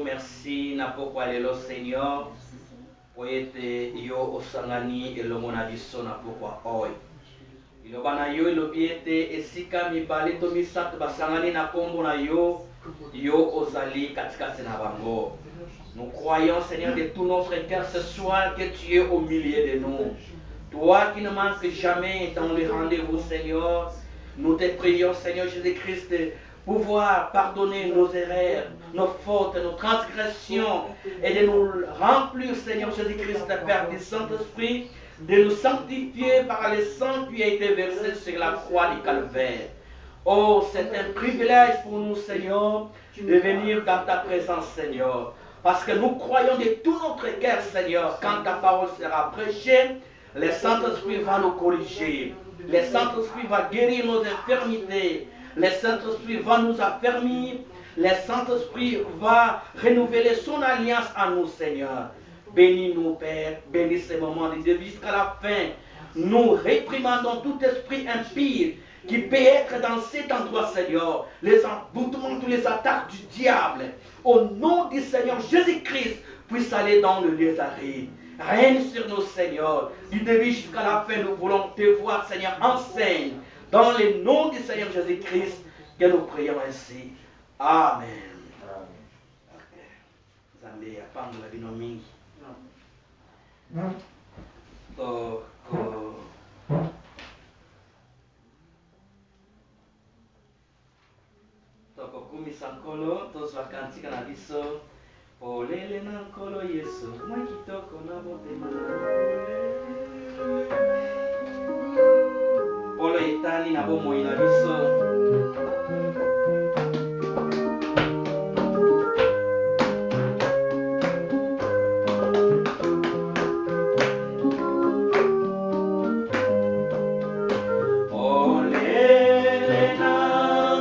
Merci na pourquoi le Seigneur pour être yo osangani et le monabiso na pourquoi oi. Il obana yo il obiete esika mibale to misatu basangani na kombo na yo ozali katikati na bango. Nous croyons Seigneur de tout notre cœur ce soir que tu es au milieu de nous. Toi qui ne manques jamais dans le rendez-vous Seigneur, nous te prions Seigneur Jésus-Christ de pouvoir pardonner nos erreurs, nos fautes, nos transgressions et de nous remplir, Seigneur Jésus-Christ, Père du Saint-Esprit, de nous sanctifier par le sang qui a été versé sur la croix du Calvaire. Oh, c'est un privilège pour nous, Seigneur, de venir dans ta présence, Seigneur, parce que nous croyons de tout notre cœur, Seigneur, quand ta parole sera prêchée, le Saint-Esprit va nous corriger, le Saint-Esprit va guérir nos infirmités, le Saint-Esprit va nous affermir. Le Saint-Esprit va renouveler son alliance à nous, Seigneur. Bénis-nous, Père. Bénis ces moments de début jusqu'à la fin. Nous réprimandons tout esprit impie qui peut être dans cet endroit, Seigneur. Les emboutements, toutes les attaques du diable. Au nom du Seigneur Jésus-Christ, puisse aller dans le lieu d'arrêt. Règne sur nous, Seigneur. Du début jusqu'à la fin, nous voulons te voir, Seigneur, enseigne. Dans le nom du Seigneur Jésus-Christ, que nous prions ainsi. Amen. Zambé, apang la binomingi. Toko kumi sankolo, to swakantika na biso. Olele na nkolo Yesu, mwa kitoko na motema. Polo etani na bomoi na biso. Olele na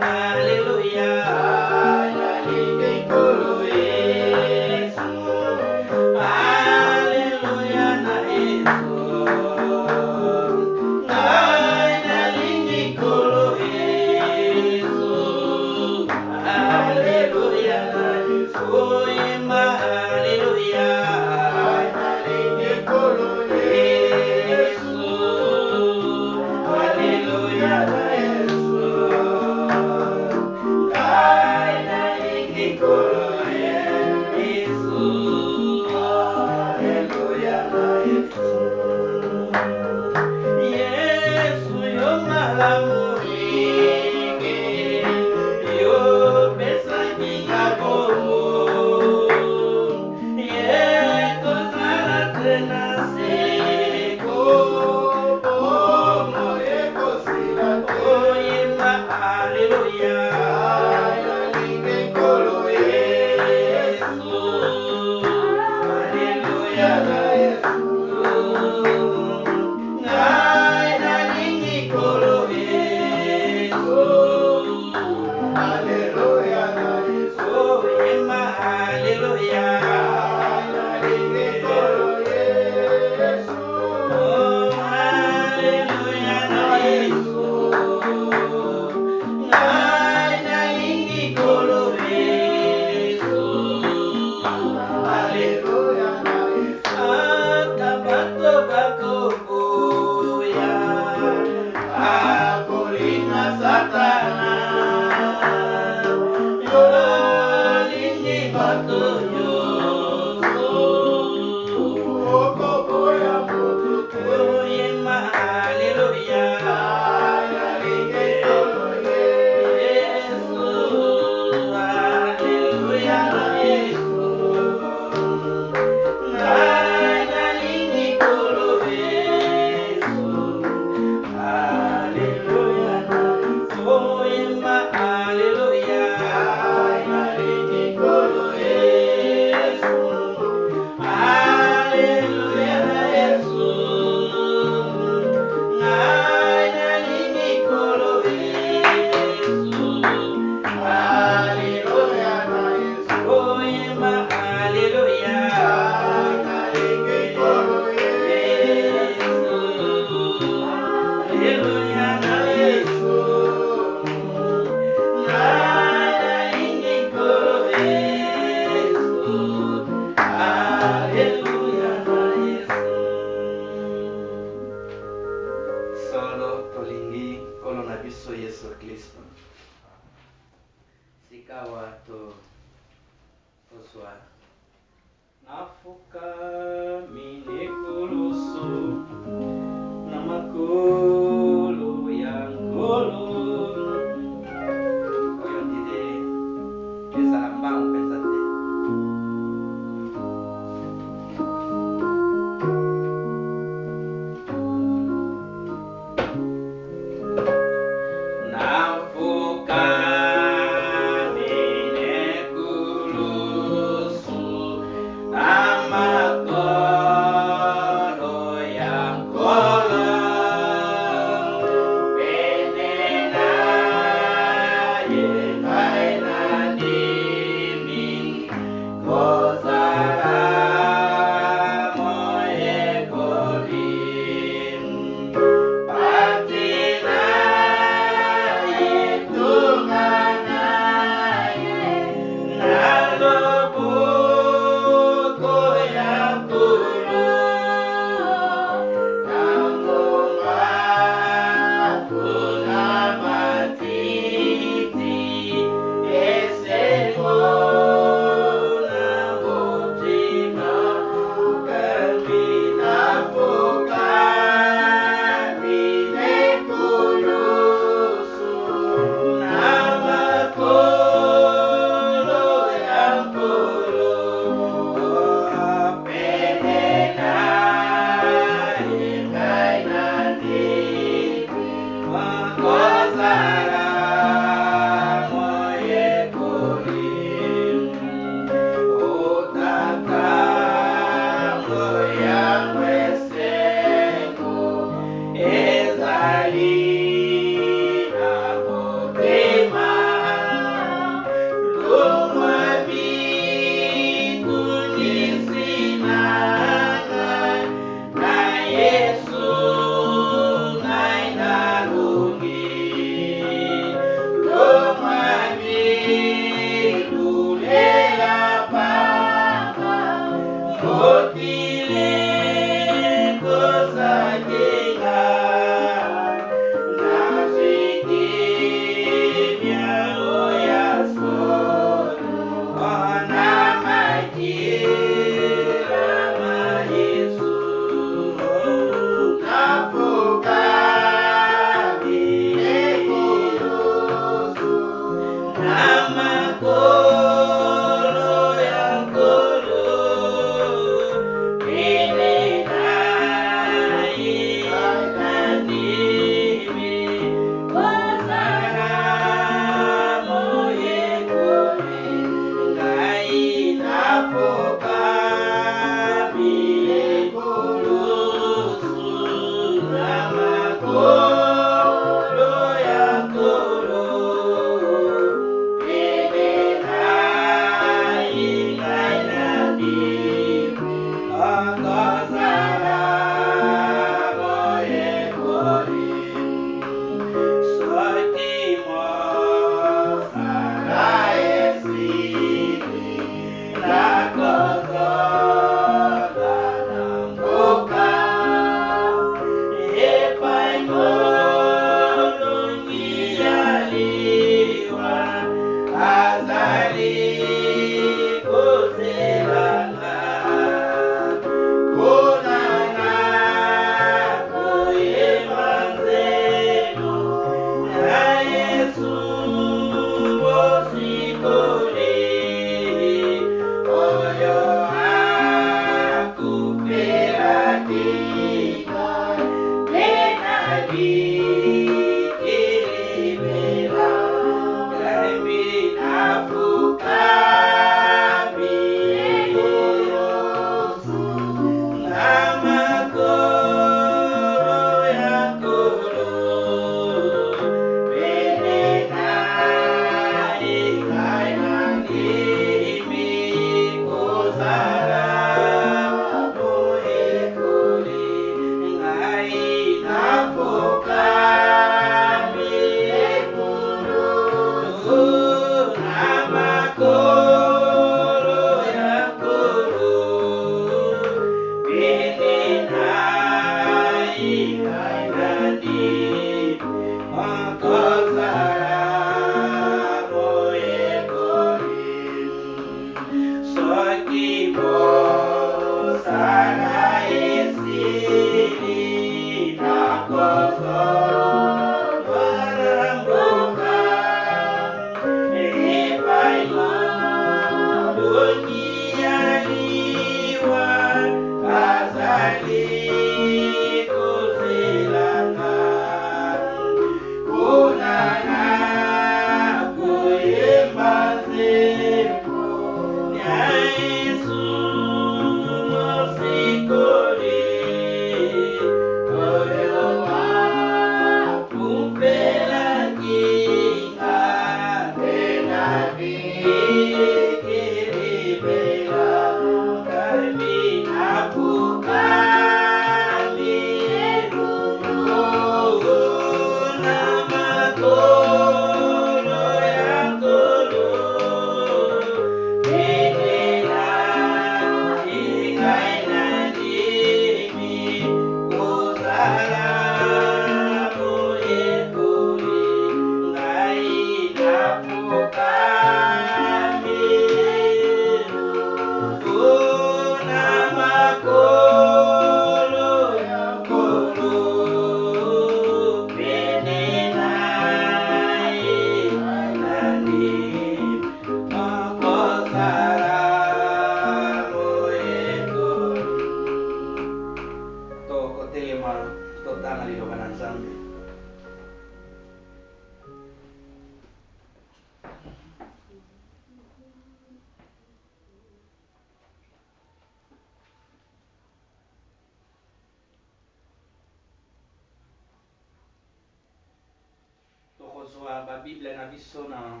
La Bible na biso na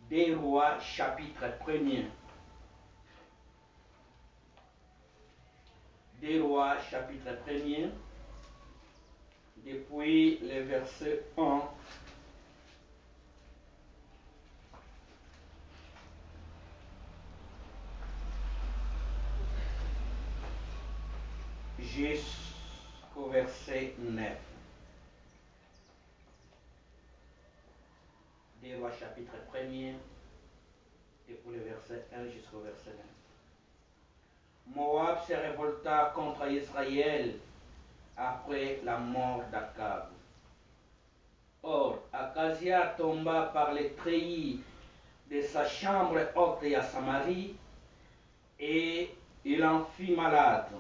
Des Rois chapitre 1er. Des Rois chapitre 1er, depuis le verset 1 jusqu'au verset 9. Des Rois chapitre 1er, depuis le verset 1 jusqu'au verset 9. Moab se révolta contre Israël après la mort d'Akab. Or, Akazia tomba par les treillis de sa chambre haute à Samarie, et il en fut malade.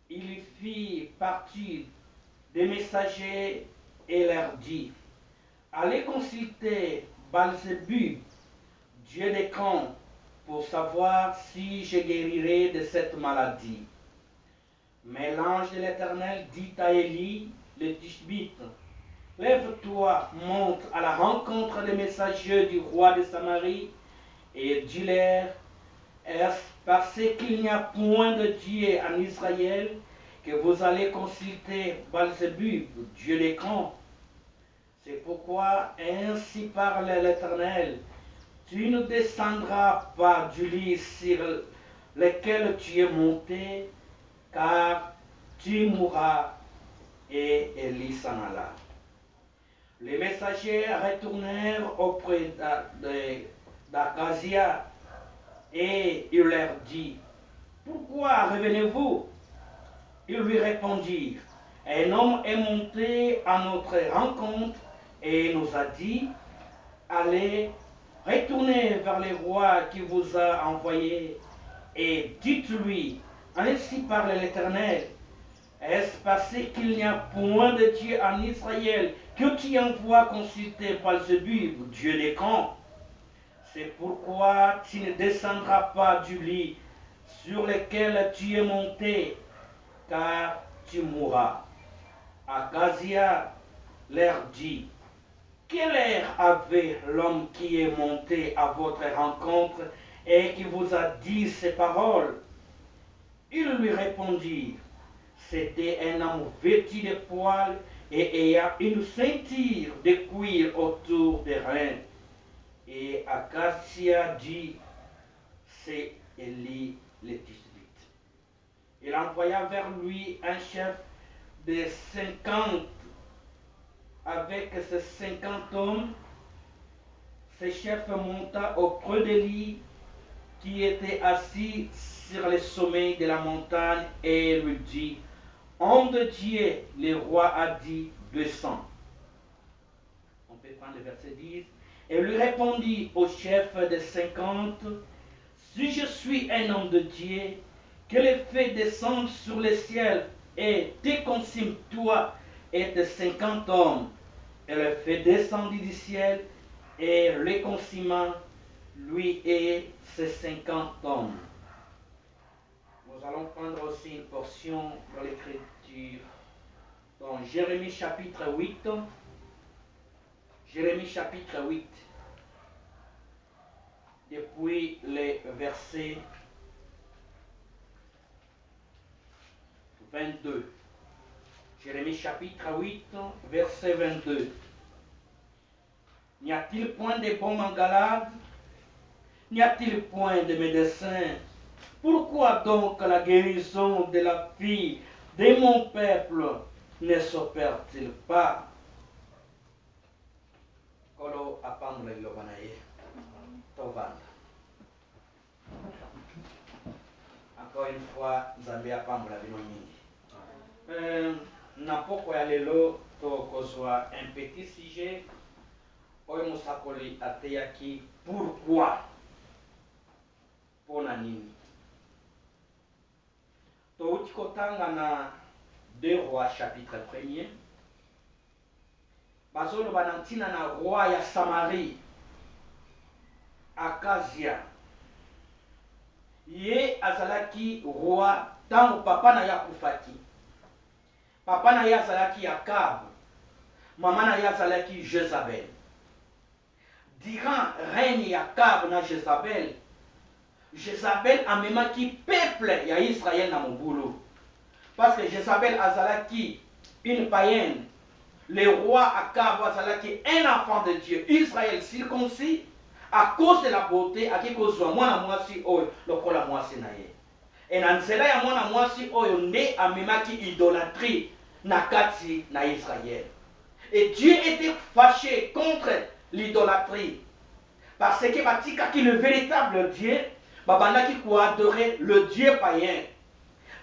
Il fit partir des messagers et leur dit: allez consulter Baal-Zébub, dieu des camps, pour savoir si je guérirai de cette maladie. Mais l'ange de l'Éternel dit à Élie le Tishbite: lève-toi, monte à la rencontre des messagers du roi de Samarie et dis-leur: Est-ce parce qu'il n'y a point de Dieu en Israël que vous allez consulter Baal-Zébub, Dieu des camps? C'est pourquoi ainsi parle l'Éternel. Tu ne descendras pas du lit sur lequel tu es monté, car tu mourras. Et Élie s'en alla. Les messagers retournèrent auprès d'Akazia et il leur dit, pourquoi revenez-vous? Ils lui répondirent, un homme est monté à notre rencontre et nous a dit, allez, retournez vers le roi qui vous a envoyé et dites-lui, ainsi parle l'Éternel. Est-ce parce qu'il n'y a point de Dieu en Israël que tu envoies consulter Baal-Zébub, Dieu des camps? C'est pourquoi tu ne descendras pas du lit sur lequel tu es monté, car tu mourras. Akazia leur dit, quel air avait l'homme qui est monté à votre rencontre et qui vous a dit ces paroles? Ils lui répondirent, c'était un homme vêtu de poils et ayant une ceinture de cuir autour des reins. Et Akazia dit, c'est Élie le Tishbite. Il envoya vers lui un chef de 50 avec ses 50 hommes. Ce chef monta auprès d'Élie qui était assis sur le sommet de la montagne et lui dit, homme de Dieu, le roi a dit, descends. On peut prendre le verset 10. Et lui répondit au chef des 50, si je suis un homme de Dieu, que le fait descendre sur le ciel et te consume toi et tes 50 hommes, et le fait descendre du ciel et le consumant lui et ses 50 hommes. Nous allons prendre aussi une portion de l'Écriture dans Jérémie chapitre 8. Jérémie chapitre 8, depuis les versets 22. Jérémie chapitre 8, verset 22. N'y a-t-il point de baume en Galade? N'y a-t-il point de médecin? Pourquoi donc la guérison de la fille de mon peuple ne s'opère-t-il pas? Kolo apamble lobanaye tovanda. Encore une fois, Zambia apamble la mingi. Napoko ya lelo to kozwa un petit sujet. Oyo musakoli ateyaki pourquoi? Pona nini? Touti kotanga na 2 Rois chapitre 1er. Bazolo banantina na roi ya Samarie, Akazia. Ye azalaki roi tango papa na ya kufaki. Papa na ya azalaki Akab. Mama na ya azalaki Jezabel. Durant règne ya Akab na Jezabel, Jezabel amemaki peuple ya Israël na mobulu. Parce que Jezabel azalaki une païenne. Le roi Akab azalaki un enfant de Dieu, Israël circoncis, à cause de la beauté, à qui cause mwana mwasi oyo lokola mwasi na ye. Et na nzela ya mwana mwasi oyo nde amemaki idolâtrie na kati na Israël. Et Dieu était fâché contre l'idolâtrie. Parce que batikaki le véritable Dieu, babandaki ko adorer le Dieu païen.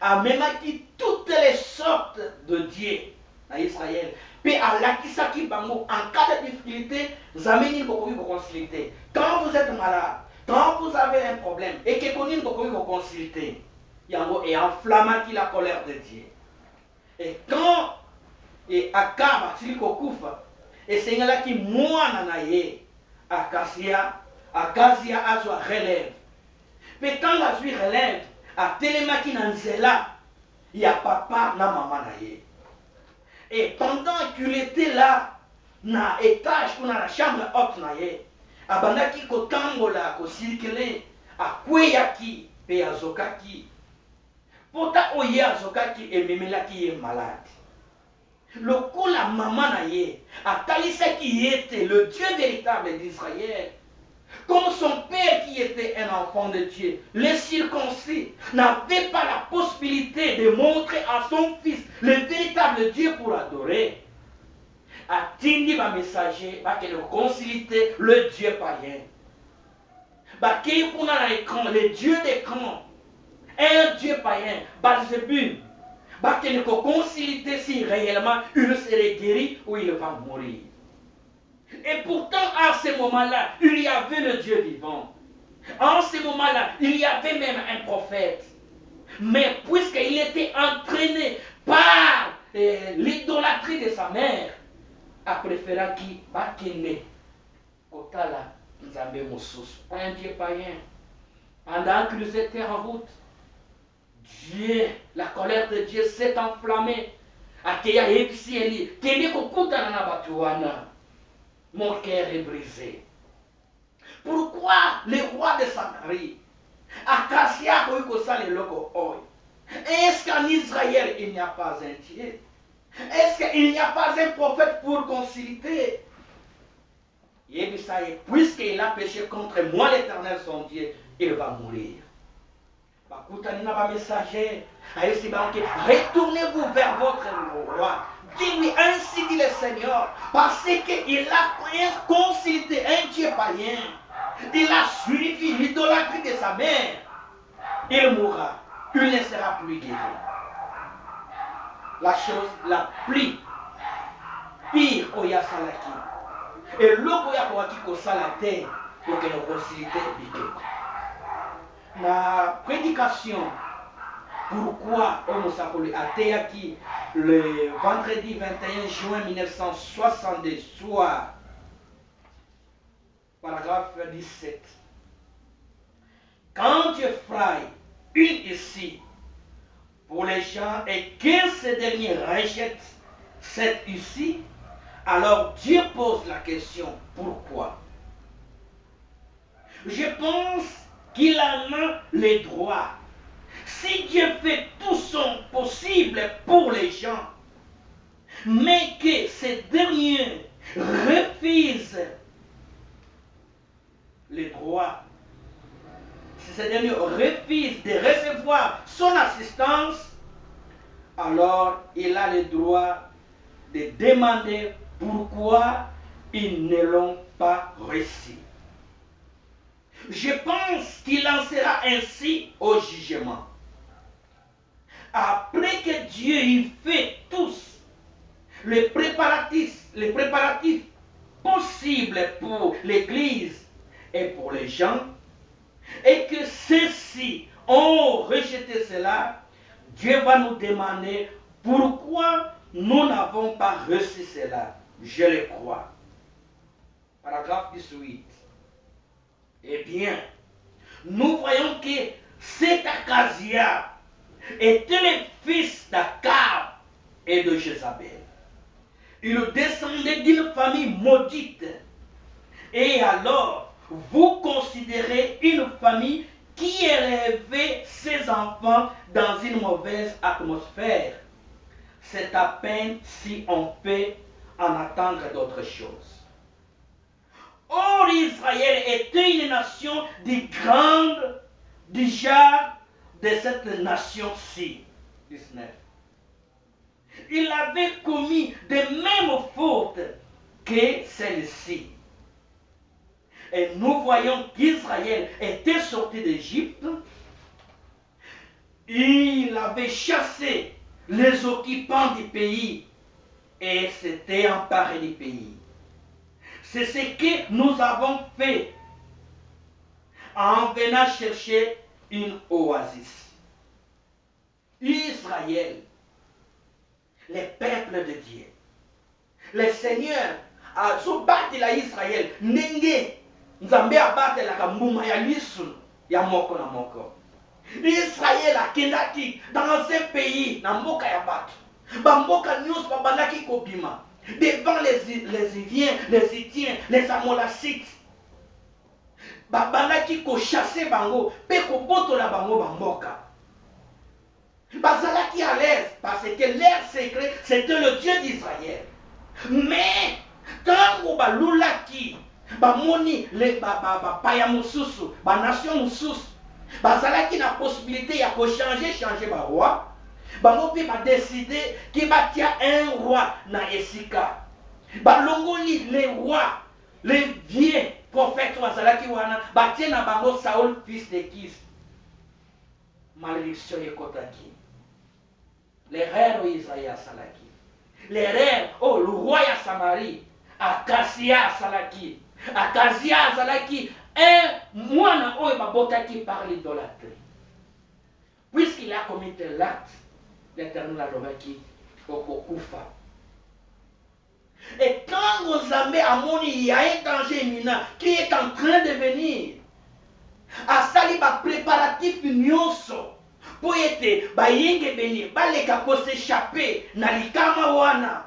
Amemaki toutes les sortes de dieux na Israël. Puis alakisaki bango en cas de difficulté, zameni bokoki ko consulter. Quand vous êtes malade, quand vous avez un problème, et que konini bokoki ko consulter, yango et enflammaki la colère de Dieu. Et quand et Akab atili kokufa, et sengalaki mwana na ye, Akazia azwa relève. Mais quand la vie relève, a telemaki na nzela, ya papa na maman na ye. Et pendant qu'il était là, na étage ou na la chambre haute na ye, abandaki ko tambola ko circuler, akweyaki pe azokaki pota oye azokaki ememelaki ye malade lokola mama na ye atalisaki ye te le Dieu véritable d'Israël comme son père qui était un enfant de Dieu, les circoncis n'avaient pas la possibilité de montrer à son fils le véritable Dieu pour adorer. Atindi va messager, va que le concilité, le Dieu païen. Va qu'il y a l'écran, le Dieu d'écran, un Dieu païen, Balzébul. Va qu'il y a concilité si réellement il serait guéri ou il va mourir. Et pourtant, à ce moment-là, il y avait le Dieu vivant. En ce moment-là, il y avait même un prophète. Mais puisqu'il était entraîné par l'idolâtrie de sa mère, a préféré qu'il bakine Kotala Nzambe Moussous, un Dieu païen. Pendant qu'ils étaient en route, Dieu, la colère de Dieu s'est enflammée. Akeya Epsieli, Kende Kokuta Nabatuana. Mon cœur est brisé. Pourquoi les rois de Samarie, Acacia, est-ce qu'en Israël il n'y a pas un Dieu? Est-ce qu'il n'y a pas un prophète pour concilier? Puisqu'il a péché contre moi, l'Éternel son Dieu, il va mourir. Retournez-vous vers votre roi. Dis-lui, ainsi dit le Seigneur, parce qu'il a concilié un Dieu païen. Il a suivi l'idolâtrie de sa mère. Il mourra. Il ne sera plus guéri. La chose la plus pire au Yasalaki. Et l'autre Yakoaki Kosalate pour que nous concilions la prédication. Pourquoi Omosakoli a Théaki le vendredi 21 juin 1962 soir, paragraphe 17. Quand Dieu fraye une ici pour les gens et que ces derniers rejettent cette ici, alors Dieu pose la question, pourquoi? Je pense qu'il en a les droits. Si Dieu fait tout son possible pour les gens, mais que ces derniers refusent les droits, si ces derniers refusent de recevoir son assistance, alors il a le droit de demander pourquoi ils ne l'ont pas reçu. Je pense qu'il en sera ainsi au jugement. Après que Dieu y fait tous les préparatifs possibles pour l'Église et pour les gens, et que ceux-ci ont rejeté cela, Dieu va nous demander pourquoi nous n'avons pas reçu cela. Je le crois. Paragraphe 18. Eh bien, nous voyons que cet Akazia était le fils d'Akab et de Jézabel. Il descendait d'une famille maudite. Et alors, vous considérez une famille qui élevait ses enfants dans une mauvaise atmosphère. C'est à peine si on peut en attendre d'autres choses. Or, Israël était une nation du genre de cette nation-ci. 19. Il avait commis de mêmes fautes que celle-ci. Et nous voyons qu'Israël était sorti d'Égypte. Il avait chassé les occupants du pays et s'était emparé du pays. C'est ce que nous avons fait en venant chercher une oasis. Israël, les peuples de Dieu, le Seigneur a battu Israël. Nenge Nzambe a battu la kambuma ya lisu ya moko na moko. Israël a kendaki dans un pays na mboka ya batu. Ba mboka nyos babandaki kobima. Devant les Hiviens, les Hittiens, les Amolacites. babandaki kochasse bango mpe kobotola bango bamboka. Bazalaki à l'aise parce que leur secret c'était le Dieu d'Israël. Mais tango balulaki bamoni le bapaya mosusu banation mosusu bazalaki na possibilité ya changer baroi, bango mpe badeside ki batia un roi na esika balongoli les rois, les vieux prophètes bazalaki wana batie na bango Saul fils de Kis. Malédiction ekotaki. L'erreur d'Israël asalaki. L'erreur le roi ya Samarie Akazia asalaki. Akazia asalaki un mwana oyo babotaki par l'idolâtrie. Puisqu'il a commis l'acte, l'Éternel alobaki okokufa. Et quand Nzambe amoni il y a un danger imminent qui est en train de venir, asali ba préparatif nyonso po ete bayenge beni baleka ko s'échapper na likama wana.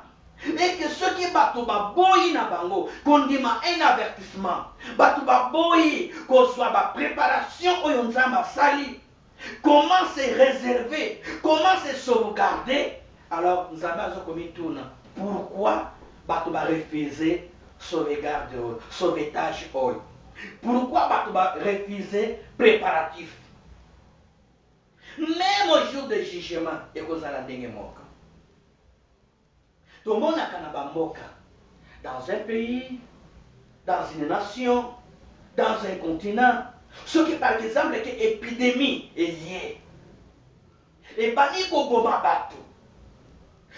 Et que ceux qui bato baboyi na bango kondima un avertissement, bato baboyi ko soit ba préparation oyo Nzambe asali, comment se réserver, comment se sauvegarder. Alors Nzambe azokomi tuna pourquoi bato ba refuser sauvegarde sauvetage oyo. Pourquoi bato ba refuser préparatif. Même au jour de jugement ekozala ndenge moko. Tomonaka na bamboka dans un pays, dans une nation, dans un continent, ce qui par exemple est épidémie est liée. Et bani koboma bato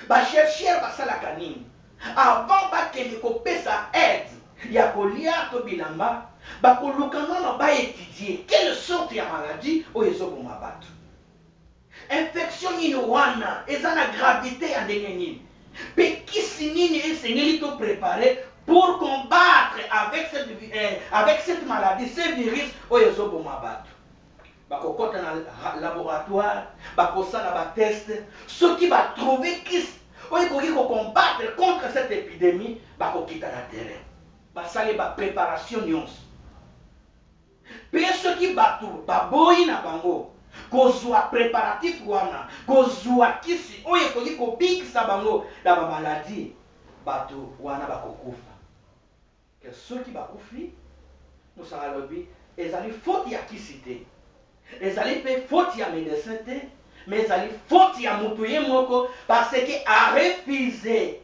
ba chercher basalaka nini avant bakende kopesa aide ya kolia to bilamba bakoluka nono ba étudier quelle sorte ya maladie oyo ezoboma bato. Infection nini wana eza na gravité ya ndenge nini mpe kisi nini esengeli to préparer pour combattre avec cette maladie, ce virus oyo ezoboma bato. Bakokota na laboratoire bakosala batest soki batrouve kisi oyo ekoki combattre contre cette épidémie bakokita na terrain basali bapréparation nyonso. Mpe soki bato baboyi na bango kozwa préparatif wana kozwa kisi oyo ekoki kobikisa bango na bamaladi, bato wana bakokufa. Ke soki bakufi mosala lobi ezali faute ya kisi te, ezali mpe faute ya médecin te, mais ezali faute ya moto ye moko parce que a refusé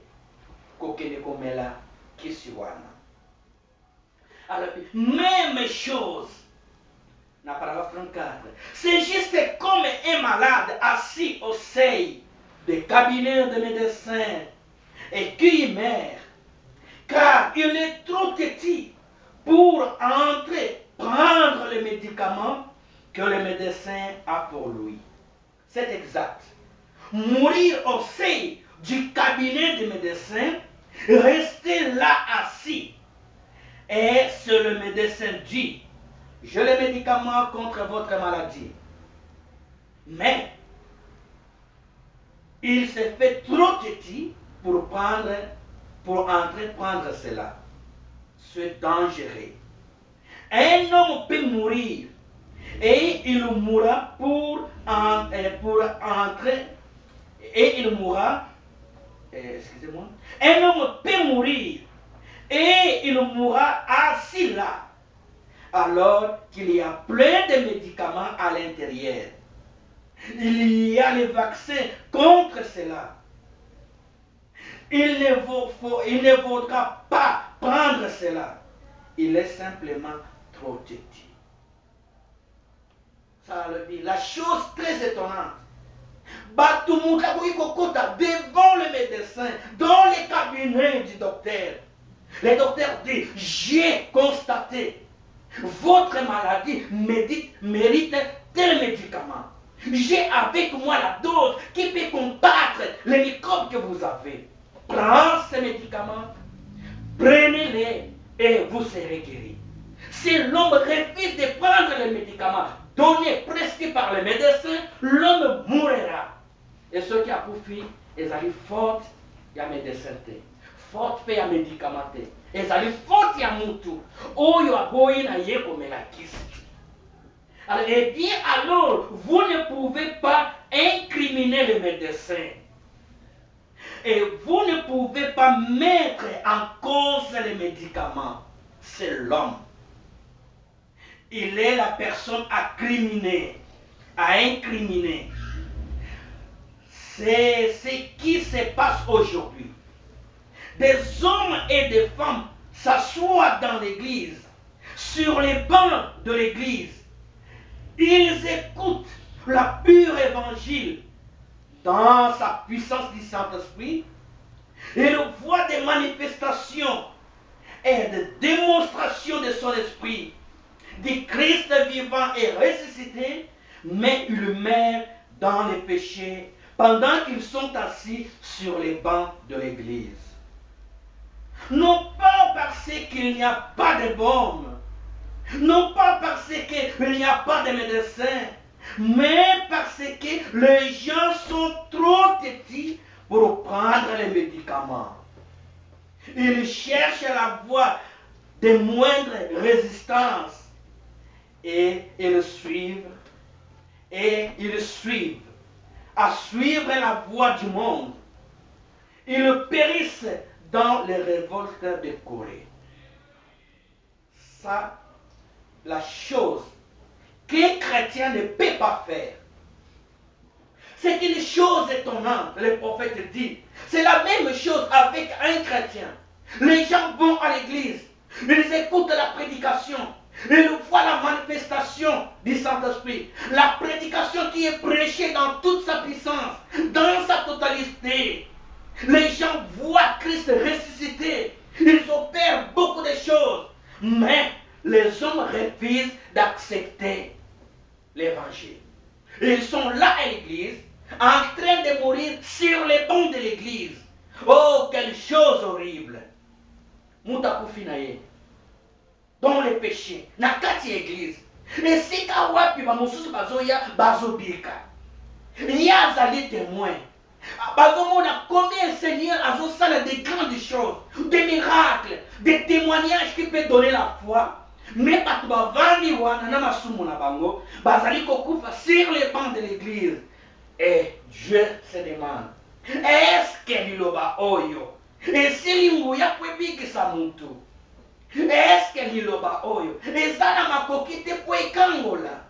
kokende komela kisi wana. Alors même chose na paragraphe 34. C'est juste comme un malade assis au seuil des cabinets de médecins et qui meurt, car il est trop petit pour entrer, prendre les médicaments que le médecin a pour lui. C'est exact. Mourir au seuil du cabinet de médecin, rester là assis, et ce le médecin dit: j'ai les médicaments contre votre maladie. Mais il s'est fait trop petit pour entrer prendre cela. C'est dangereux. Un homme peut mourir et il mourra pour entrer et il mourra. Excusez-moi. Un homme peut mourir et il mourra assis là, alors qu'il y a plein de médicaments à l'intérieur. Il y a les vaccins contre cela. Il ne faudra pas prendre cela. Il est simplement trop petit. Ça le dit. La chose très étonnante. Batumuka kokota devant le médecin, dans les cabinets du docteur. Le docteur dit: j'ai constaté votre maladie mérite tel médicament. J'ai avec moi la dose qui peut combattre les microbes que vous avez. Prenez ces médicaments, prenez-les et vous serez guéri. Si l'homme refuse de prendre les médicaments donnés, prescrits par le médecin, l'homme mourra. Et ceux qui ont pouffé, ils allaient faute, il y a médecin, faute, il y a médicamenté. ezali faute ya mutu oyo aboyi na ye komela kisi. Alors, eh bien, alors, vous ne pouvez pas incriminer le médecin. Et vous ne pouvez pas mettre en cause les médicaments. C'est l'homme. Il est la personne à criminer, à incriminer. C'est ce qui se passe aujourd'hui. Des hommes et des femmes s'assoient dans l'église, sur les bancs de l'église. Ils écoutent la pure évangile dans sa puissance du Saint-Esprit. Ils voient des manifestations et des démonstrations de son esprit, du Christ vivant et ressuscité, mais ils meurent dans les péchés pendant qu'ils sont assis sur les bancs de l'église. Non pas parce qu'il n'y a pas de baume, non pas parce qu'il n'y a pas de médecin, mais parce que les gens sont trop petits pour prendre les médicaments. Ils cherchent la voie de moindre résistance et ils suivent à suivre la voie du monde. Ils périssent dans les révoltes de Corée. Ça, la chose qu'un chrétien ne peut pas faire. C'est une chose étonnante, le prophète dit. C'est la même chose avec un chrétien. Les gens vont à l'église, ils écoutent la prédication, ils voient la manifestation du Saint-Esprit. La prédication qui est prêchée dans toute sa puissance, dans sa totalité. Les gens voient Christ ressuscité. Ils opèrent beaucoup de choses. Mais les hommes refusent d'accepter l'évangile. Ils sont là à l'église, en train de mourir sur les bancs de l'église. Oh, quelle chose horrible! Mutakufinaye. Dans les péchés, na kati église. Et si kawapi ba mosusu bazoya bazobika. Ya zali témoin. Bazomona combien le Seigneur a fait de grandes choses, des miracles, des témoignages qui peuvent donner la foi. Mais bato bavandi wana na masumu na bango bazali kokufa sur les bancs de l'église. Et Dieu se demande, est-ce que liloba oyo esilingu ya kwebikisa muntu? Est-ce que liloba oyo ezana makoki te po ekangola?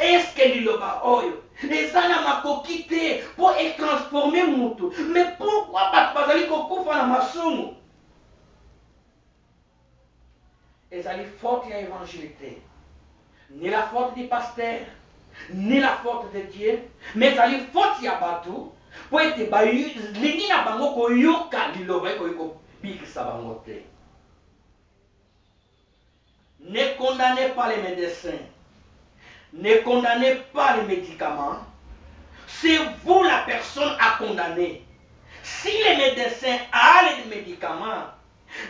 Est-ce que liloba oyo ezana makoki te po etransformer muntu? Mais pourquoi bato bazali kokufa na masumu? Ezali faute ya évangilité, ni la faute du pasteur, ni la faute de Dieu, mais ezali faute ya bato po ete lingi na bango koyoka liloba ekobikisa bango te. Ne condamnez pas les médecins, ne condamnez pas les médicaments. C'est vous la personne à condamner. Si le médecin a les médicaments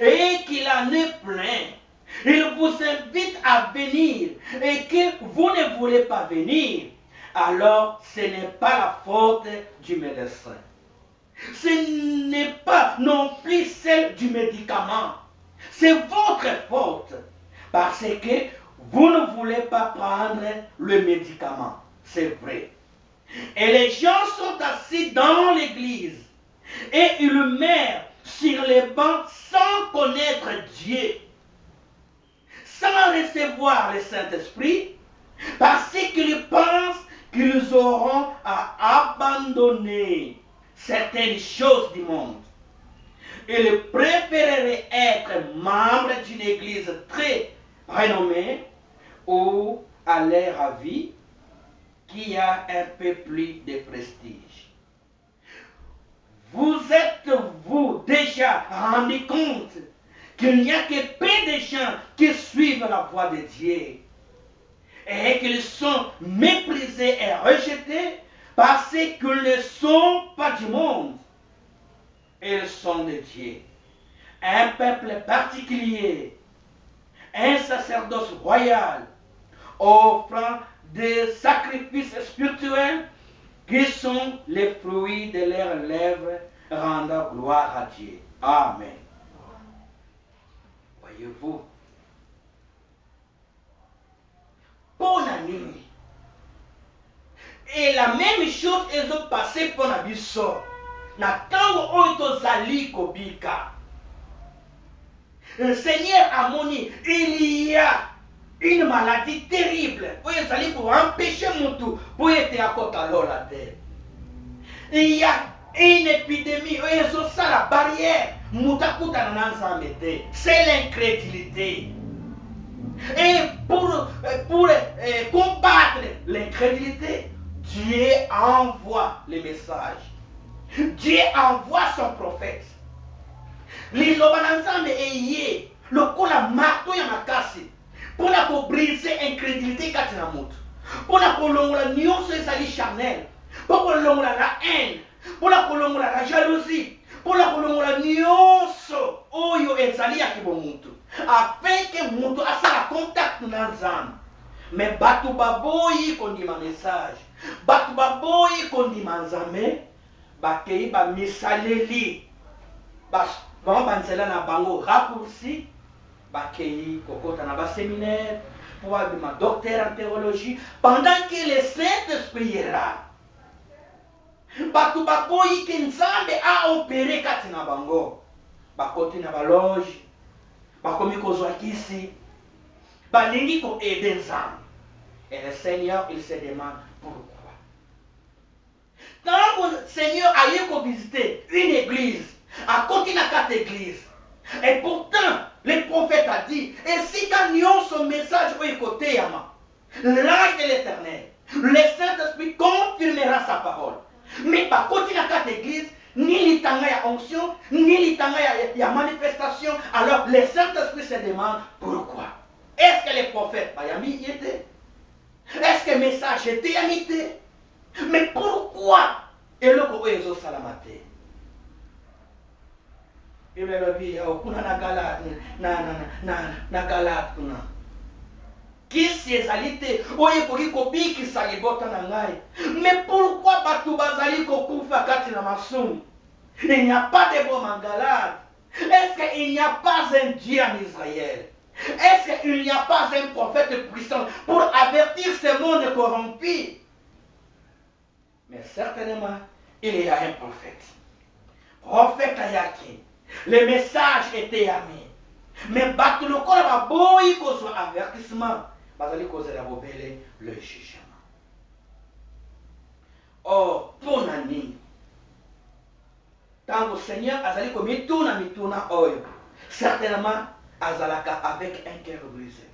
et qu'il en est plein, il vous invite à venir et que vous ne voulez pas venir, alors ce n'est pas la faute du médecin. Ce n'est pas non plus celle du médicament. C'est votre faute parce que vous ne voulez pas prendre le médicament. C'est vrai. Et les gens sont assis dans l'église et ils meurent sur les bancs sans connaître Dieu, sans recevoir le Saint-Esprit, parce qu'ils pensent qu'ils auront à abandonner certaines choses du monde. Ils préféreraient être membres d'une église très renommée ou à leur avis qui a un peu plus de prestige. Vous êtes-vous déjà rendu compte qu'il n'y a que peu de gens qui suivent la voie de Dieu et qu'ils sont méprisés et rejetés parce qu'ils ne sont pas du monde, ils sont de Dieu. Un peuple particulier, un sacerdoce royal, offrant des sacrifices spirituels qui sont les fruits de leurs lèvres, rendant gloire à Dieu. Amen. Voyez-vous? Pour la nuit. Et la même chose est passé pour la biso. Na tango oito zali kobika. Le Seigneur a moni, il y a une maladie terrible. Pour empêcher mon tour, pour être à côté de la terre. Il y a une épidémie, ça la barrière. C'est l'incrédulité. Et pour combattre l'incrédulité, Dieu envoie les messages. Dieu envoie son prophète. Pour briser l'incrédulité pour la nyonso ezali charnel, pour la haine, pour la jalousie, pour la nyonso oyo ezali ya kibomuntu, afin que mutu asala contact na Nzambe. Mais batu baboyi kondima message, batu baboyi kondima Nzambe, bakei ba misaleli, banzela na bango raccourci, bakei kokota na ba séminaire, pour avoir docteur en théologie, pendant que le Saint-Esprit est là. Batu bakoyi ke Nzambe a opéré katina bango. Bakoti na baloge, bakomi kozwa kisi, balingi ko aider Nzambe. Et le Seigneur, il se demande pourquoi. Quand le Seigneur a eu visiter une église, à côté de 4 églises, et pourtant, le prophète a dit, et si quand nous son message au côté Yama, l'ange de l'Éternel, le Saint-Esprit confirmera sa parole. Mais par côté de 4 églises, ni l'itanga y a onction, ni l'itanga y a manifestation, alors le Saint-Esprit se demande pourquoi. Est-ce que les prophètes y étaient? Est-ce que le message était amité? Mais pourquoi? Et le Kowezo Salamate. Il me l'a dit, kuna na Galate, na Galate kuna. Kisi ezalite, oye koki kobiki salibota na ngai. Mais pourquoi batu bazali kokufa kati na masumu? Il n'y a pas de baume en Galate. Est-ce qu'il n'y a pas un Dieu en Israël? Est-ce qu'il n'y a pas un prophète puissant pour avertir ce monde corrompu? Mais certainement, il y a un prophète. Prophète Ayakin. Le message était amis. Mais battu le corps va boy cause avertissement. Bazali cause la bobele le jugement. Oh, pour nani. Tant que le Seigneur azali comme mituna oyo. Certainement azalaka avec un cœur brisé.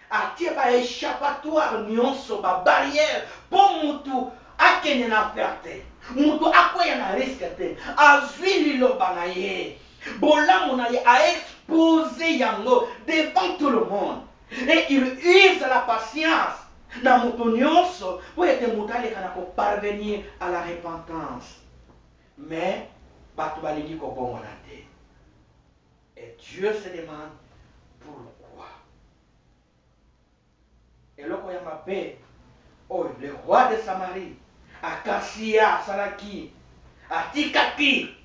Atie ba échappatoire nyonso ba barrière pour mutu akene na ferte. Mutu akoya na risque te. Azwi liloba na ye. Bolamu na ye a exposé yango devant tout le monde. Et il use la patience na mutu nyonso pour ete mutu alekana ko parvenir à la repentance. Mais batu balingi ko bongola te. Et Dieu se demande pourquoi. Et le roi Yamapé, oh, le roi de Samarie, Akassia, Salaki, Atikaki,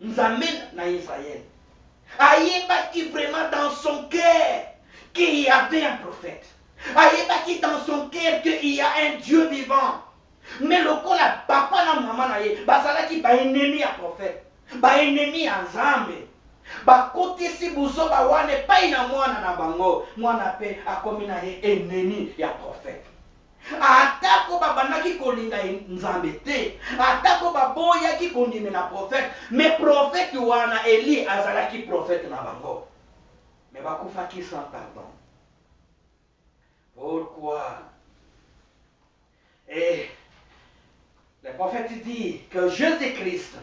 nous amène dans Israël. Aïebaki vraiment dans son cœur qu'il y avait un prophète. Aïebaki dans son cœur qu'il y a un Dieu vivant. Mais le coup la papa la maman naïe, basalaki ba ennemi à prophète, ba ennemi à Nzambe. Ba côté si buzo ba wane pa ina mwana na bango, mwana pe akomi na ye ennemi ya prophète. Atako babandaki kolinga Nzambe te, atako baboyaki kondime na prophète, mais prophète wana Eli azalaki prophète na bango. Mais bakufaki sans pardon. Pourquoi? Et le prophète dit que Jésus-Christ,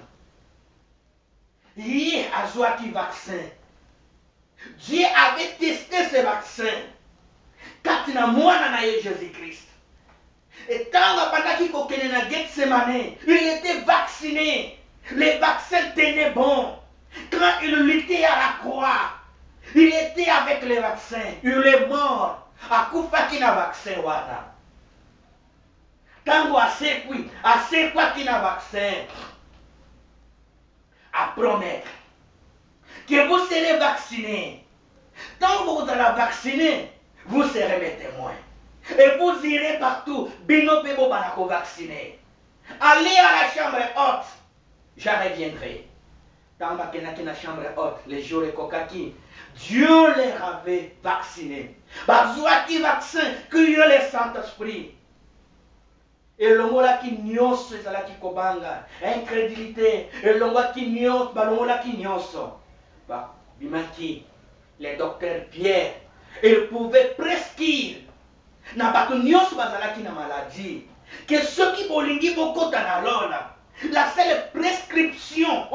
il a joué vaccin. Dieu avait testé ce vaccin. Quand il a moine Jésus-Christ. Et quand il a Gethsemane, il était vacciné. Les vaccins tenaient bon. Quand il luttait à la croix, il était avec les vaccins. Il est mort. À Koufaki na vaccin wada. Tango à quoi qu'il a vaccin. À promettre. que vous serez vaccinés. Tant que vous allez vacciner, vous serez mes témoins. Et vous irez partout. Bino pebo banako vacciné. Allez à la chambre haute. Je reviendrai. Dans la chambre haute, les jours de Kokaki, Dieu les avait vaccinés. Bazouaki vaccin, que le Saint-Esprit. Et le mot là qui nyos, c'est là qui kobanga. Incrédulité. Et le mot qui nyos, le mot là qui nyos. Bimaki, les docteurs Pierre, ils pouvaient prescrire. Na bato nyos bazala qui na maladie. Que ceux qui bolingi beaucoup dans la seule prescription,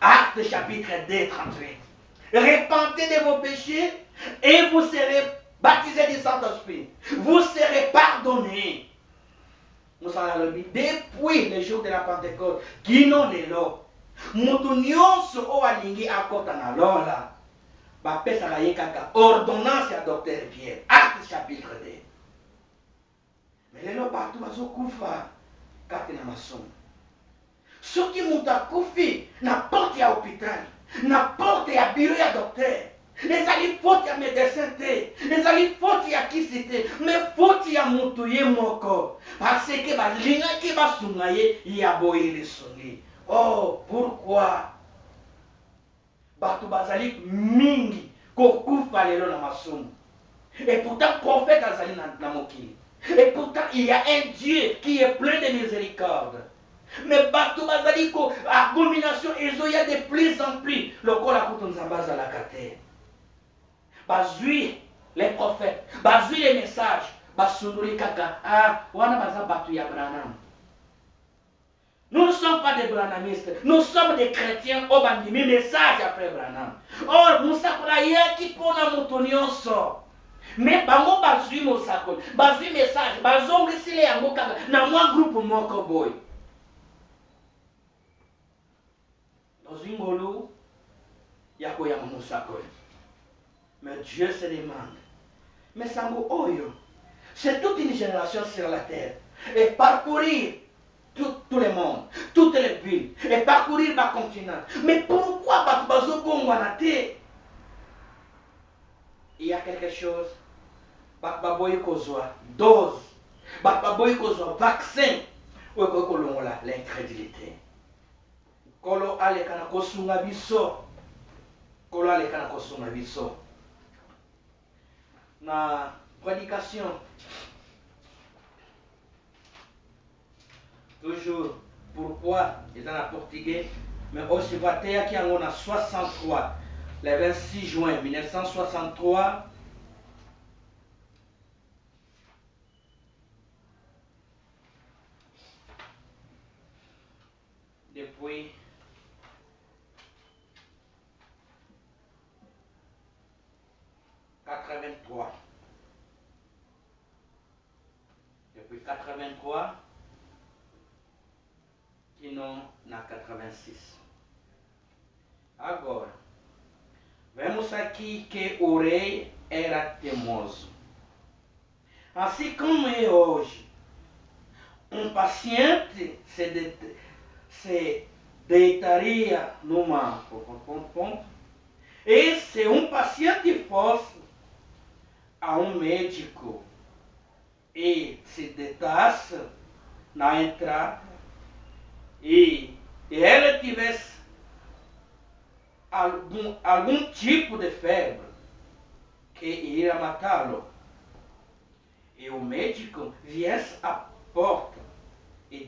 Acte chapitre 2, 38. Repentez de vos péchés et vous serez baptisés du Saint-Esprit. Vous serez pardonnés. Nous allons depuis le jour de la Pentecôte, qui n'ont les lots. Moutounion sur Oalingi à côté de l'Ola. Bapé Salayekaka, ordonnance à Docteur Pierre. Acte chapitre 2. Mais les lots partout, ils ont couvert. Ceux qui m'ont accoufi, n'importe quel hôpital, n'importe quel bureau à docteur, les alliés faut à médecin, les alliés faut à qui c'était, mais faut à montouiller mon corps, parce que ma ligne qui va sounayer, il y a boyé les sonner. Oh, pourquoi? Batu bazali mingi, kokufa lelo na masomo. Et pourtant, prophète azali na mokili. Et pourtant, il y a un Dieu qui est plein de miséricorde. Mais Batou Bazaliko, abomination, il y a de plus en plus. Le col à côté de la terre. Bazui les prophètes, bazui les messages, basunduri kaka. Ah, wana baza Batou ya Branham. Nous ne sommes pas des branhamistes, nous sommes des chrétiens au bandimi message après Branham. Oh, Moussa Koulaye qui pone à Moutonion sort. Mais bango bazui mosakol, bazui message, bazongi sile yango kaka na mwa groupe moko boy. Bazui ngolo yako ya mosakol. Mais Dieu se demande. Mais sango oyo, c'est toute une génération sur la terre et parcourir tout le monde, toutes les villes et parcourir le continent. Mais pourquoi bazo bongo na te? Il y a quelque chose. Baboy kozwa dose. Baboy kozwa vaccin. Ou kolongola l'incrédulité. Kolo ale kana kosunga biso. Kolo ale kana kosunga biso. Na prédication. Toujours pourquoi ils sont en portugais, mais aussi Vatea qui en a 63. Le 26 juin 1963. Depuis depuis 83, qui n'ont 86. Agora, vemos aqui que o rei era teimoso. Assim como é hoje, paciente se deitaria numa e se paciente fosse a médico e se deitasse na entrada e ele tivesse algum tipo de febre que iria matá-lo, e o médico viesse à porta e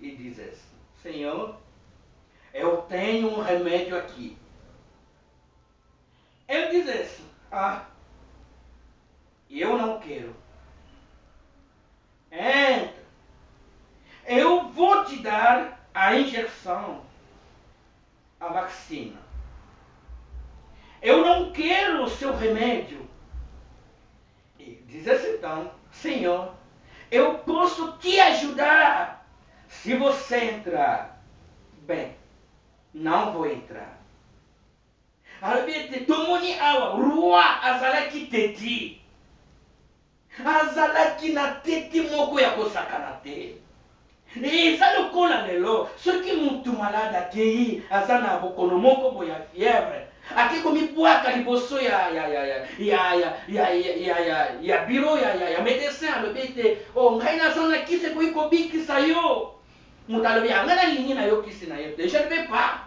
dissesse: Senhor, eu tenho um remédio aqui. Ele dissesse: eu não quero. Entra, eu vou te dar a injeção, a vacina. Eu não quero o seu remédio. E diz então: Senhor, eu posso te ajudar se você entrar. Bem, não vou entrar. Albete tomoni awa roi azalaki teti. Azalaki na teti moko ya kosakana te. Et ça le colle à l'élo. Ceux qui m'ont tout malade à qui, à ça n'a pas konomoko pour ya fièvre. À qui comme il boit caliboso ya bureau ya médecin le bête. Oh ngaina sana qui c'est pour kobi qui ça yo. Mutalobi ngana ligne na yo qui c'est na yo. Je ne vais pas.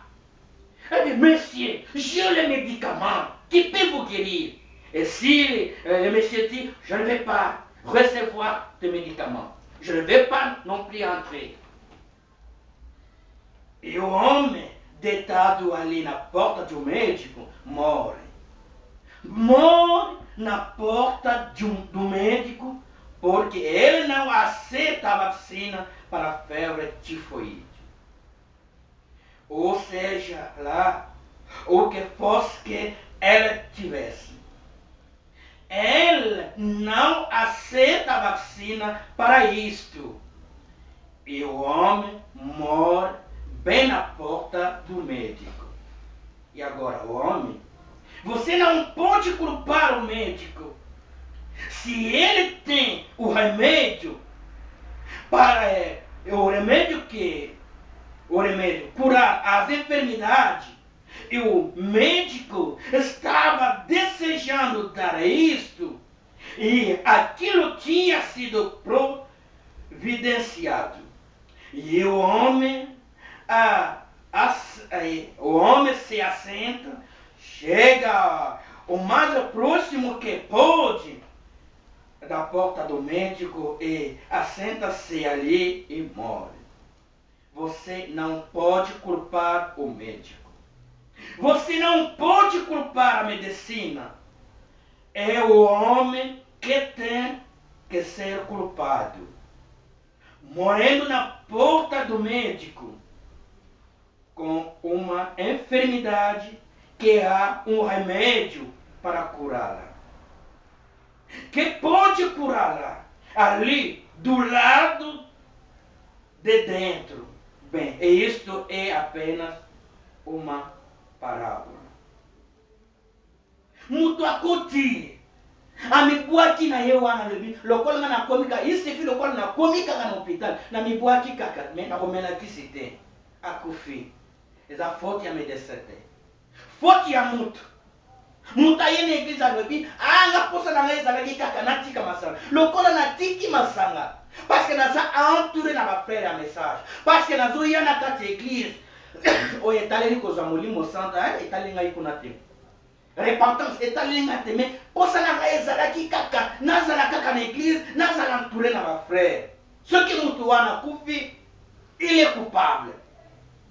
Eh bien, monsieur, j'ai les médicaments qui peuvent vous guérir. Et si le monsieur dit, je ne vais pas recevoir tes médicaments, je ne vais pas non plus entrer. E o homem, deitado ali na porta do médico, morre. Morre na porta do médico porque ele não aceita a vacina para a febre tifoide. Ou seja, lá, o que fosse que ela tivesse. Ele não aceita a vacina para isto. E o homem morre bem na porta do médico. E agora, o homem, você não pode culpar o médico. Se ele tem o remédio para o remédio curar as enfermidades, e o médico estava desejando dar isto, e aquilo tinha sido providenciado. E o homem se assenta, chega o mais próximo que pode da porta do médico e assenta-se ali e morre. Você não pode culpar o médico. Você não pode culpar a medicina. É o homem que tem que ser culpado. Morrendo na porta do médico com uma enfermidade que há um remédio para curá-la. Que pode curá-la ali do lado de dentro. Bem, isto é apenas uma parábola. Muito akuti. Amibuaki na yewa na lebi. Lokola na komika. Isefi lokola na komika na hospital. Na mibuaki kaka. Na komena kisite. Akufi. Eza faute ya medecete. Faute ya mutu. Mutu aye na eglise alobi. Anga posa na ngai ezalaki kaka na tika masanga. Lokola na tiki masanga. Parce que naza entouré na ba frère ya message. Parce que nazo ya na kati église. Oyo etaleli kozwa molimo santa, etali ngai kuna te. Repentance etali ngai te, mais posa na ngai ezalaki kaka, nazala kaka na église, nazala entouré na ba frère. Soki mutu wana kufi, il est coupable.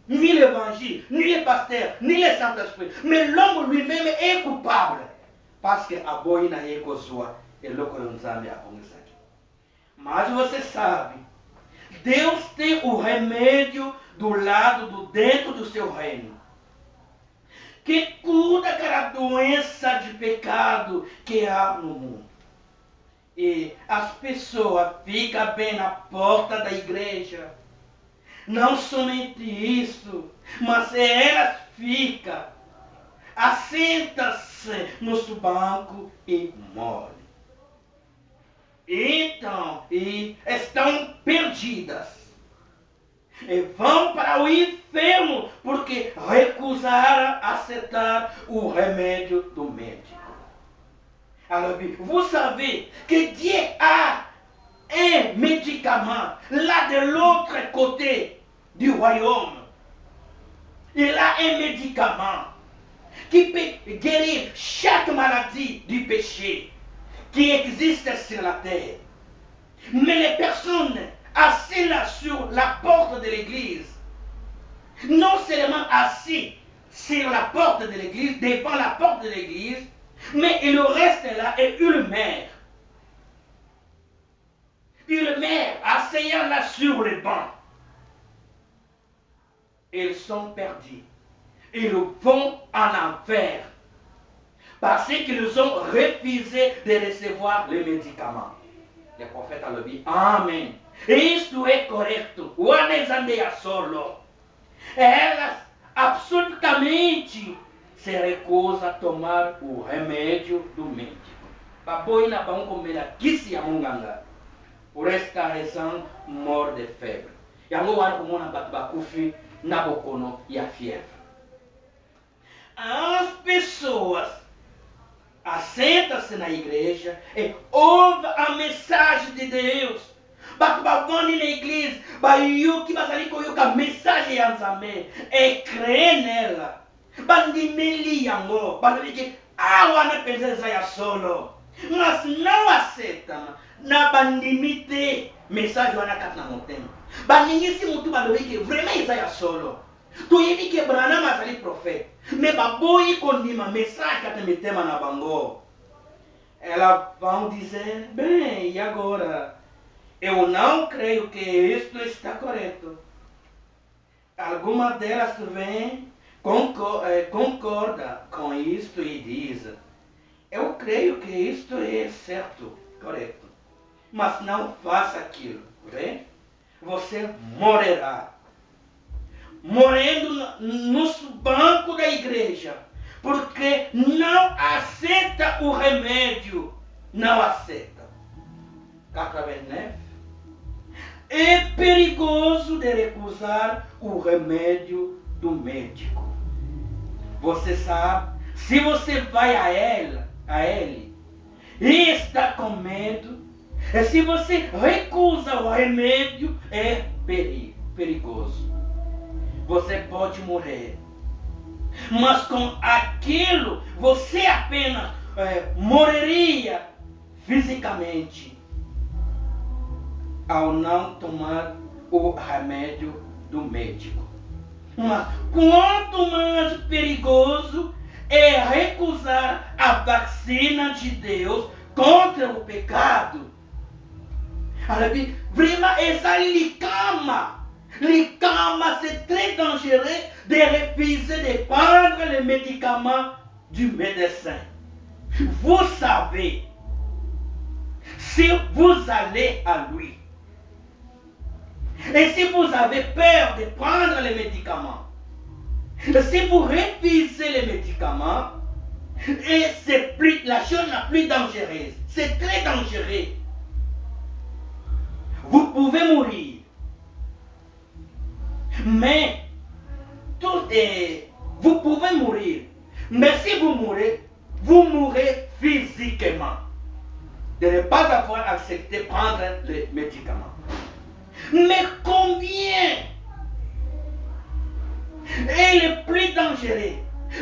Ni l'évangile, ni les pasteurs, ni le Saint-Esprit. Mais l'homme lui-même est coupable. Parce que aboyi na ye kozwa eloko yo Nzambe abongisaki. Mas você sabe, Deus tem o remédio do lado, do dentro do seu reino, que cura aquela doença de pecado que há no mundo. E as pessoas ficam bem na porta da igreja. Não somente isso, mas elas ficam, assentam-se no seu banco e morrem. Então, estão perdidas. E vão para o inferno porque recusaram aceitar o remédio do médico. Alors, vous savez que Dieu a un médicament là de l'autre côté du royaume. Il a un médicament qui peut guérir chaque maladie du péché qui existe sur la terre. Mais les personnes assises là sur la porte de l'église, non seulement assis sur la porte de l'église, devant la porte de l'église, mais ils restent là et ils meurent. Ils meurent asseyant là sur le banc. Ils sont perdus. Ils vont en enfer. Parce qu'ils ont refusé de recevoir les médicaments. Le prophète a dit Amen. Isto é correto. O anexandeia solo. Elas absolutamente se recusam a tomar o remédio do médico. Baboina vão comer a kisi a munganga. Por esta razão morre de febre. yango wana komona bato bakufi na bokono ya fièvre. As pessoas assentam-se na igreja e ouvem a mensagem de Deus. Bato bavandi na igreja, bayuki bazali koyoka mensagem ya Nzambe e crê nela. Bandimeli yango, bazali que awa na pensa eza ya solo. Mas não aceitam na bandimi te mensagem wana kati na motema. Baningisi mutu balobi que vraiment eza ya solo. Toyebi que Branham azali prophète, mais baboyi kondima mensagem kati mitema na bango. Ela vão dizer, bem, e agora? Eu não creio que isto está correto. Alguma delas vem, concorda com isto e diz, eu creio que isto é certo, correto. Mas não faça aquilo, vê? Você morrerá. Morrendo nos bancos da igreja, porque não aceita o remédio. Não aceita. 89. É perigoso de recusar o remédio do médico. Você sabe, se você vai a ele e está com medo, e se você recusa o remédio, é perigoso. Você pode morrer. Mas com aquilo, você apenas morreria fisicamente ao não tomar o remédio do médico. Mas quanto mais perigoso é recusar a vacina de Deus contra o pecado. Vraiment, essa licama, c'est très dangereux de refuser de prendre les médicaments du médecin. Vous savez, si vous allez à lui, et si vous avez peur de prendre les médicaments, si vous refusez les médicaments, et c'est la chose la plus dangereuse, c'est très dangereux. Vous pouvez mourir. Mais vous pouvez mourir. Mais si vous mourrez physiquement. De ne pas avoir accepté prendre les médicaments. Mais combien est le plus dangereux?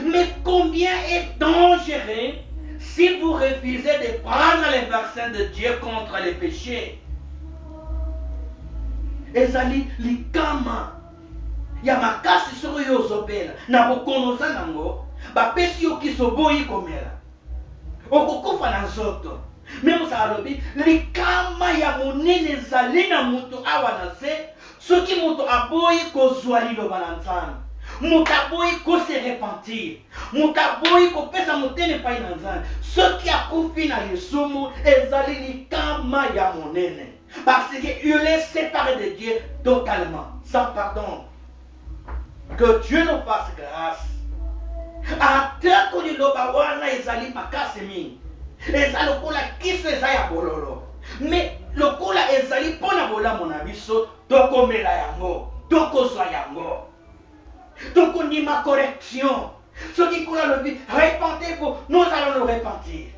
Mais combien est dangereux si vous refusez de prendre les vaccins de Dieu contre les péchés? Ezali likama ya makasi soko yo ozobela na bokonoza nango bapesi yo kiso boyi komela okokufa na nzoto. Même ça alobi likama ya monene ezali na mutu awa na se soki mutu aboyi kozwa liloba na Nzambe, mutu aboyi kose repentir, mutu aboyi kopesa motema epai na Nzambe, soki akufi na lisumu ezali likama ya monene. Parce qu'il est séparé de Dieu totalement, sans pardon. Que Dieu nous fasse grâce. Atako liloba wana ezali makasi mingi. Eza lokola kiso eza ya bololo. Mais lokola ezali pona bolamu na biso, tokomela yango, tokozwa yango. Tokondima correction. Soki kola lobi, repentez-vous, nous allons nous repentir.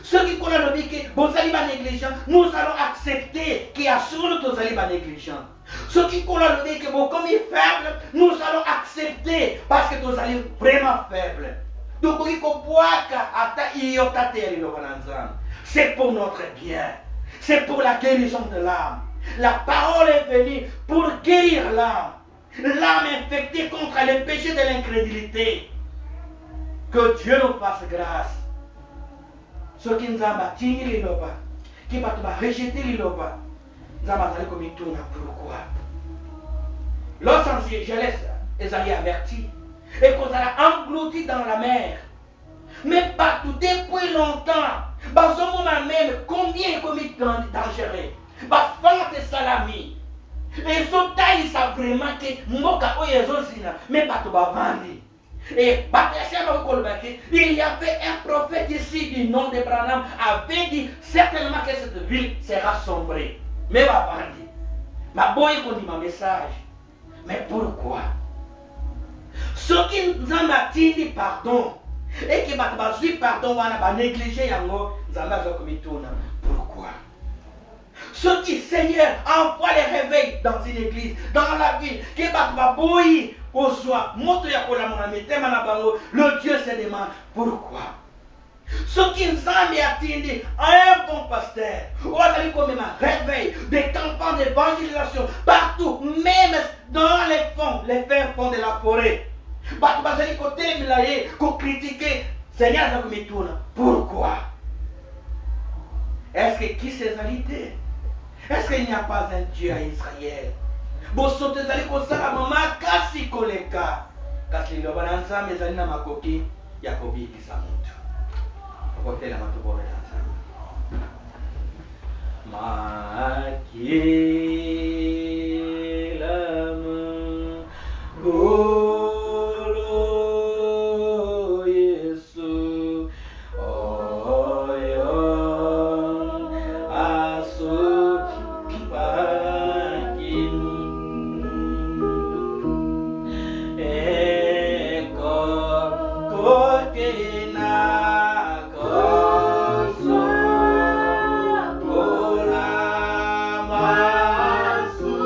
Ceux qui connaissent le dit que vous allez pas négligent, nous allons accepter qu'il y a sur nous allez pas négligent. Ceux qui connaissent le dit que vous comme faible, nous allons accepter parce que vous allez vraiment faible. Donc c'est pour notre bien, c'est pour la guérison de l'âme. La parole est venue pour guérir l'âme, l'âme infectée contre les péchés de l'incrédulité. Que Dieu nous fasse grâce. Ceux qui nous ont battu liloba, qui va rejeter liloba, nous avons allé comme tout pourquoi. Los Angeles, ils allaient avertis et qu'on allait englouti dans la mer. Mais partout depuis longtemps, bazomo même combien commis dangereux, bas fente salami. Les autres ils savent vraiment que moka oyezosina, mais pas tout bavandi. Et il y avait un prophète ici du nom de Branham avait dit certainement que cette ville sera sombrée. Mais va Ma boy qu'on dit ma message. Mais pourquoi? Ce qui nous a dit pardon. Et qui m'a dit pardon, on a négligé yango. Pourquoi? Ce qui, Seigneur, envoie les réveils dans une église, dans la ville, qui va boy au soir, le Dieu se demande pourquoi. Ce qui nous a attendu un bon pasteur, on a eu comme un réveil, des campagnes d'évangélisation partout, même dans les fins fonds de la forêt. Pour critiquer, Seigneur, pourquoi? Est-ce que qui s'est validé? Est-ce qu'il n'y a pas un Dieu à Israël? Bon, sautez allez comme ça, maman, kasi koleka. Kasi le balança, mais allez na makoki, Yakobi qui s'amonte. Côté la matoubo balança. Makilam golo Yesu. Masu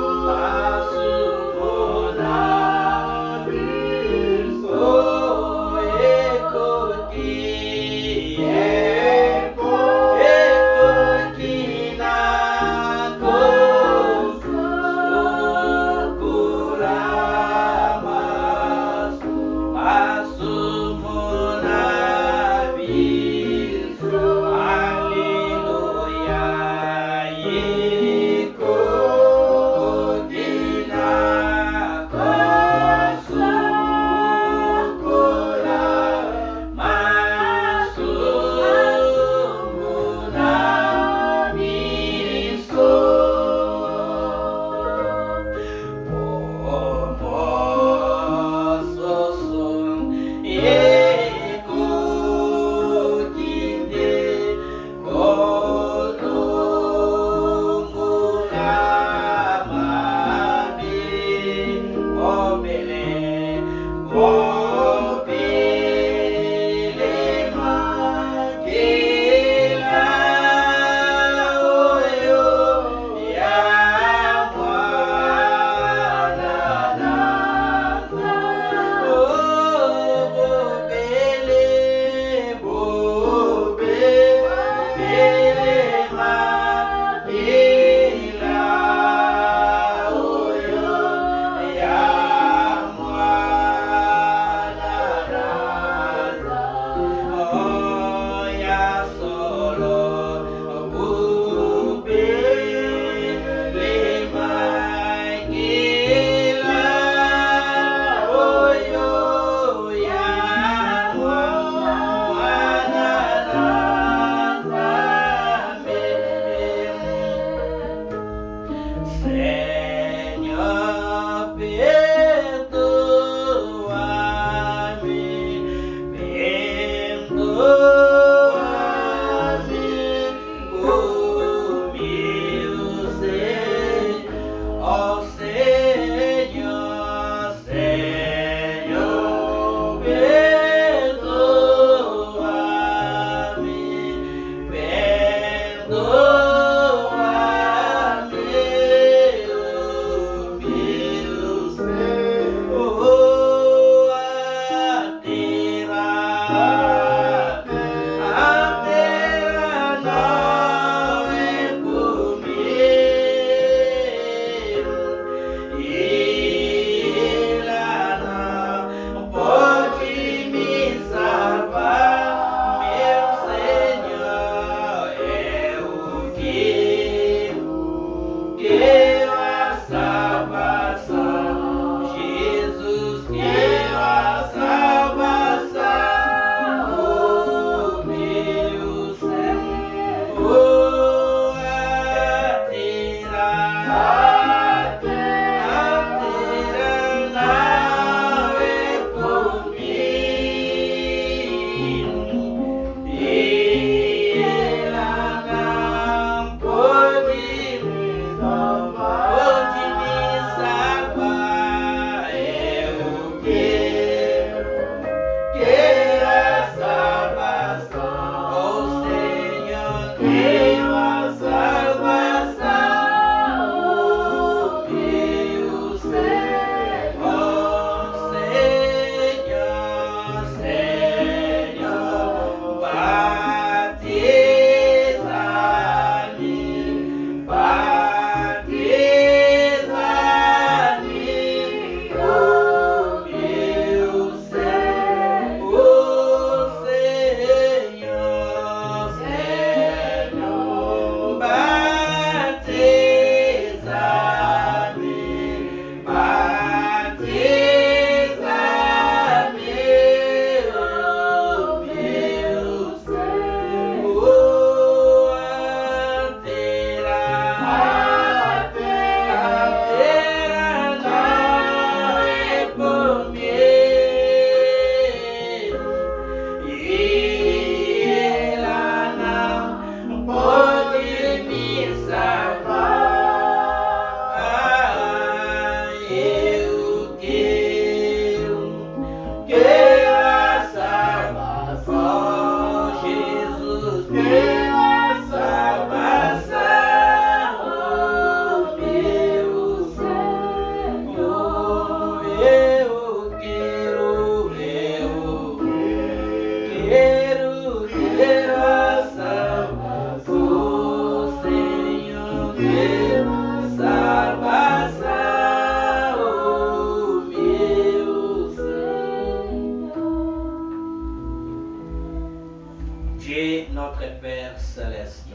notre Père céleste,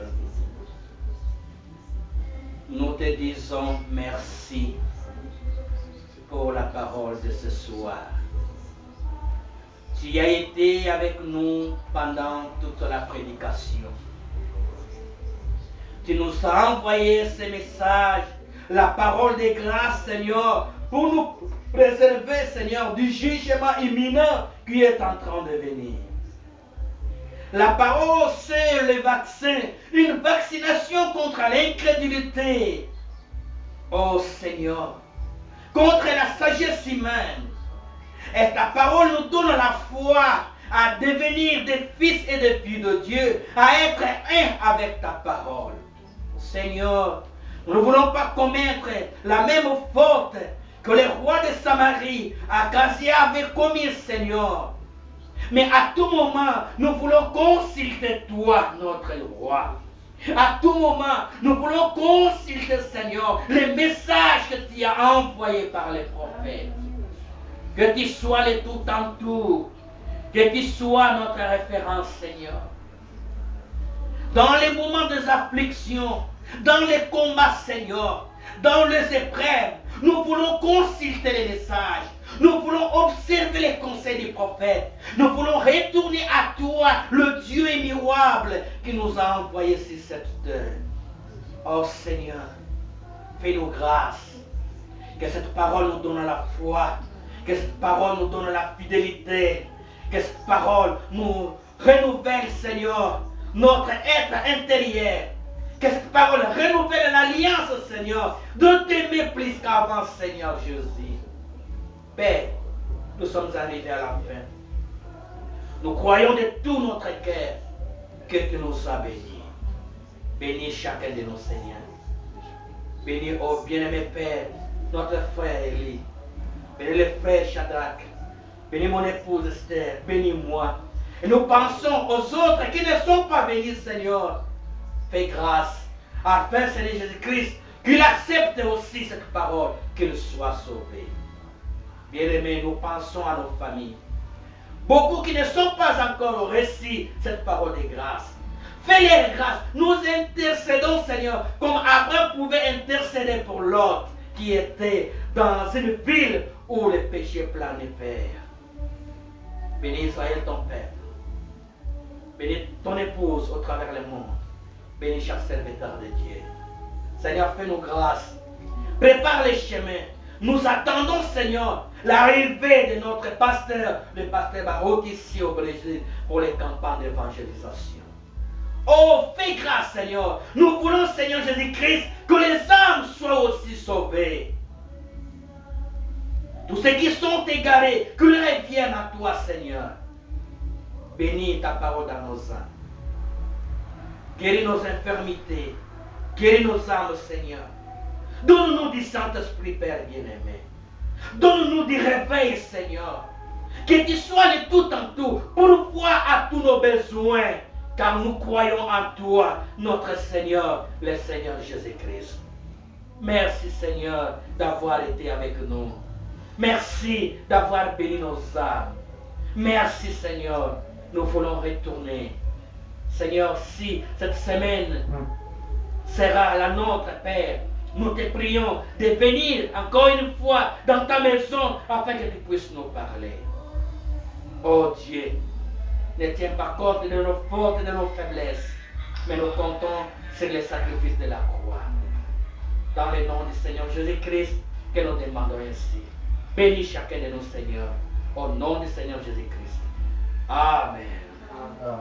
nous te disons merci pour la parole de ce soir. Tu as été avec nous pendant toute la prédication. Tu nous as envoyé ces messages, la parole de grâce, Seigneur, pour nous préserver, Seigneur, du jugement imminent qui est en train de venir. La parole, c'est le vaccin, une vaccination contre l'incrédulité. Oh Seigneur, contre la sagesse humaine. Et ta parole nous donne la foi à devenir des fils et des filles de Dieu, à être un avec ta parole. Seigneur, nous ne voulons pas commettre la même faute que le roi de Samarie, Akazia, avait commis, Seigneur. Mais à tout moment, nous voulons consulter toi, notre roi. À tout moment, nous voulons consulter, Seigneur, les messages que tu as envoyés par les prophètes. Que tu sois le tout en tout. Que tu sois notre référence, Seigneur. Dans les moments des afflictions, dans les combats, Seigneur, dans les épreuves, nous voulons consulter les messages. Nous voulons observer les conseils des prophètes. Nous voulons retourner à toi, le Dieu immuable qui nous a envoyés sur cette terre. Oh Seigneur, fais-nous grâce. Que cette parole nous donne la foi. Que cette parole nous donne la fidélité. Que cette parole nous renouvelle, Seigneur, notre être intérieur. Que cette parole renouvelle l'alliance, Seigneur, de t'aimer plus qu'avant, Seigneur Jésus. Père, nous sommes arrivés à la fin. Nous croyons de tout notre cœur que tu nous as bénis. Bénis chacun de nos Seigneurs. Bénis, oh bien-aimé Père, notre frère Élie. Bénis le frère Shadrach. Bénis mon épouse Esther. Bénis-moi. Et nous pensons aux autres qui ne sont pas bénis, Seigneur. Fais grâce, afin, Seigneur Jésus-Christ, qu'il accepte aussi cette parole, qu'il soit sauvé. Bien-aimés, nous pensons à nos familles. Beaucoup qui ne sont pas encore récits cette parole de grâce. Fais-les grâce. Nous intercédons, Seigneur, comme Abraham pouvait intercéder pour Lot, qui était dans une ville où le péché planait, Père. Bénis Israël, ton Père. Bénis ton épouse au travers le monde. Bénis chaque serviteur de Dieu. Seigneur, fais-nous grâce. Prépare les chemins. Nous attendons, Seigneur, l'arrivée de notre pasteur, le pasteur Baroque ici au Brésil, pour les campagnes d'évangélisation. Oh, fais grâce, Seigneur. Nous voulons, Seigneur Jésus-Christ, que les âmes soient aussi sauvées. Tous ceux qui sont égarés, qu'ils reviennent à toi, Seigneur. Bénis ta parole dans nos âmes. Guéris nos infirmités. Guéris nos âmes, Seigneur. Donne-nous du Saint-Esprit, Père bien-aimé. Donne-nous du réveil, Seigneur. Que tu sois le tout en tout, pour voir à tous nos besoins, car nous croyons en toi, notre Seigneur, le Seigneur Jésus-Christ. Merci, Seigneur, d'avoir été avec nous. Merci d'avoir béni nos âmes. Merci, Seigneur. Nous voulons retourner. Seigneur, si cette semaine sera la nôtre, Père, nous te prions de venir encore une fois dans ta maison afin que tu puisses nous parler. Oh Dieu, ne tiens pas compte de nos fautes et de nos faiblesses, mais nous comptons sur le sacrifice de la croix. Dans le nom du Seigneur Jésus-Christ, que nous demandons ainsi. Bénis chacun de nos seigneurs, au nom du Seigneur Jésus-Christ. Amen. Amen.